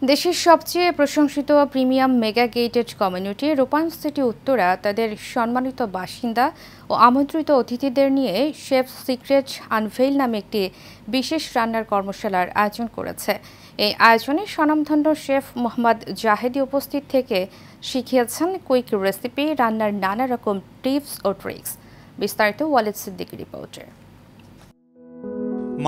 দেশের সবচেয়ে প্রশংসিত প্রিমিয়াম মেগা গেটেড কমিউনিটি রূপায়ণ সিটি উত্তরা তাদের সম্মানিত বাসিন্দা ও আমন্ত্রিত অতিথিদের নিয়ে শেফ সিক্রেট আনভেইল নামে একটি বিশেষ রান্নার কর্মশালার আয়োজন করেছে। এই আয়োজনে স্বনামধন্য শেফ মোহাম্মদ জাহেদি উপস্থিত থেকে শিখিয়েছেন কুইক রেসিপি, রান্নার নানা রকম টিপস ও ট্রিক্স। বিস্তারিত ওয়ালিদ সিদ্দিকীর রিপোর্টে।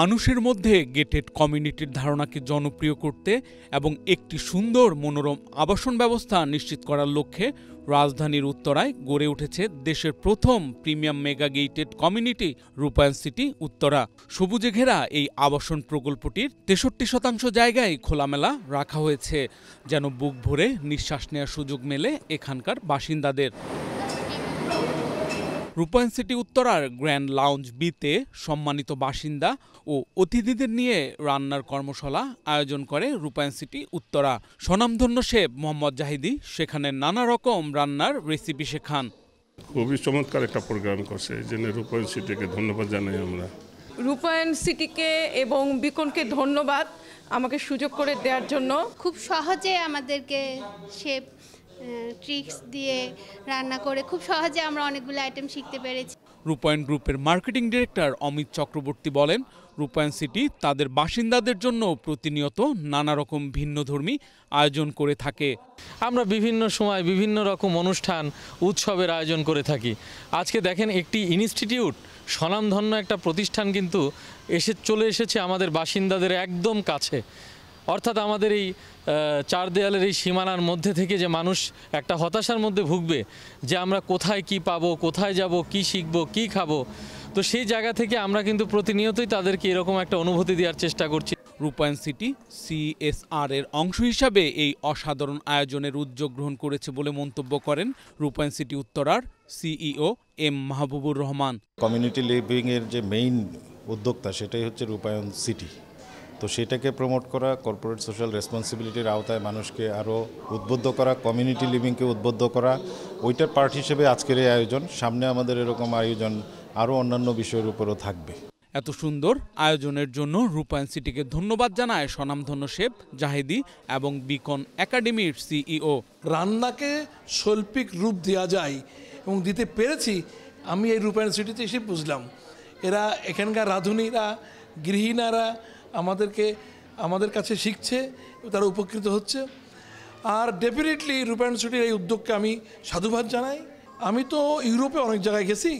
মানুষের মধ্যে গেটেড কমিউনিটির ধারণাকে জনপ্রিয় করতে এবং একটি সুন্দর মনোরম আবাসন ব্যবস্থা নিশ্চিত করার লক্ষ্যে রাজধানীর উত্তরায় গড়ে উঠেছে দেশের প্রথম প্রিমিয়াম মেগা গেটেড কমিউনিটি রূপায়ণ সিটি উত্তরা। সবুজে ঘেরা এই আবাসন প্রকল্পটির 63% জায়গায় খোলামেলা রাখা হয়েছে, যেন বুক ভরে নিঃশ্বাস নেওয়ার সুযোগ মেলে এখানকার বাসিন্দাদের। রূপায়ণ সিটি উত্তরার গ্র্যান্ড লাউঞ্জ বিতে সম্মানিত বাসিন্দা ও অতিথিদের নিয়ে রান্নার কর্মশালা আয়োজন করে রূপায়ণ সিটি উত্তরা। স্বনামধন্য শেফ মোহাম্মদ জাহিদি সেখানে নানা রকম রান্নার রেসিপি শেখান। খুবই চমৎকার একটা প্রোগ্রাম করছে, এই জন্য রূপায়ণ সিটিকে ধন্যবাদ জানাই আমরা। রূপায়ণ সিটিকে এবং বিকনকে ধন্যবাদ আমাকে সুযোগ করে দেওয়ার জন্য। খুব সহজে আমাদেরকে শেফ ট্রিক্স দিয়ে রান্না করে খুব সহজে আমরা অনেকগুলো আইটেম শিখতে পেরেছি। রূপায়ণ গ্রুপের মার্কেটিং ডিরেক্টর অমিত চক্রবর্তী বলেন, রূপায়ণ সিটি তাদের বাসিন্দাদের জন্য প্রতিনিয়ত নানা রকম ভিন্নধর্মী আয়োজন করে থাকে। আমরা বিভিন্ন সময় বিভিন্ন রকম অনুষ্ঠান উৎসবের আয়োজন করে থাকি। আজকে দেখেন একটি ইনস্টিটিউট, স্বনামধন্য একটা প্রতিষ্ঠান কিন্তু চলে এসেছে আমাদের বাসিন্দাদের একদম কাছে। অর্থাৎ আমাদের এই চার দেয়ালের এই সীমানার মধ্যে থেকে যে মানুষ একটা হতাশার মধ্যে ভুগবে যে আমরা কোথায় কি পাবো, কোথায় যাব, কি শিখবো, কি খাবো, তো সেই জায়গা থেকে আমরা কিন্তু প্রতিনিয়তই তাদেরকে এরকম একটা অনুভূতি দেওয়ার চেষ্টা করছি। রূপায়ণ সিটি CSR এর অংশ হিসাবে এই অসাধারণ আয়োজনের উদ্যোগ গ্রহণ করেছে বলে মন্তব্য করেন রূপায়ণ সিটি উত্তরার CEO M Mahbubur Rahman. Community লিভিংয়ের যে মেইন উদ্যোক্তা সেটাই হচ্ছে রূপায়ণ সিটি। তো সেটাকে প্রমোট করা, কর্পোরেট সোশ্যাল রেসপন্সিবিলিটির আওতায় মানুষকে আরও উদ্বুদ্ধ করা, কমিউনিটি লিভিংকে উদ্বুদ্ধ করা, ওইটার পার্ট হিসেবে আজকের এই আয়োজন। সামনে আমাদের এরকম আয়োজন আরও অন্যান্য বিষয়ের উপরও থাকবে। এত সুন্দর আয়োজনের জন্য রূপায়ণ সিটিকে ধন্যবাদ জানায় স্বনামধন্য শেফ জাহিদি এবং বিকন একাডেমির CEO। রান্নাকে শৈল্পিক রূপ দেওয়া যায় এবং দিতে পেরেছি আমি এই রূপায়ণ সিটিতে এসে বুঝলাম। এরা এখানকার রাঁধুনিরা, গৃহিণীরা আমাদের কাছে শিখছে, তারা উপকৃত হচ্ছে। আর ডেফিনেটলি রূপায়ণ সিটির এই উদ্যোগকে আমি সাধুবাদ জানাই। আমি তো ইউরোপে অনেক জায়গায় গেছি,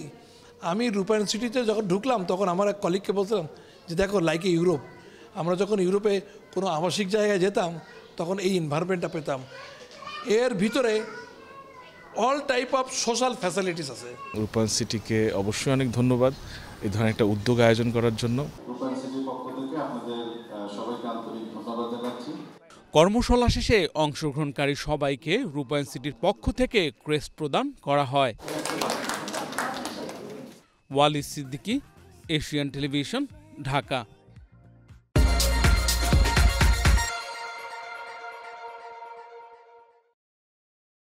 আমি রূপায়ণ সিটিতে যখন ঢুকলাম তখন আমার এক কলিগকে বলছিলাম যে দেখো লাইকে ইউরোপ। আমরা যখন ইউরোপে কোনো আবাসিক জায়গায় যেতাম তখন এই এনভায়রনমেন্টটা পেতাম। এর ভিতরে all type of social facilities আছে। রূপায়ণ সিটিকে অবশ্যই অনেক ধন্যবাদ এই ধরনের একটা উদ্যোগ আয়োজন করার জন্য। কর্মশালা শেষে অংশগ্রহণকারী সবাইকে রূপায়ণ সিটির পক্ষ থেকে ক্রেস্ট প্রদান করা হয়। Walid Siddiqui, Asian television, Dhaka.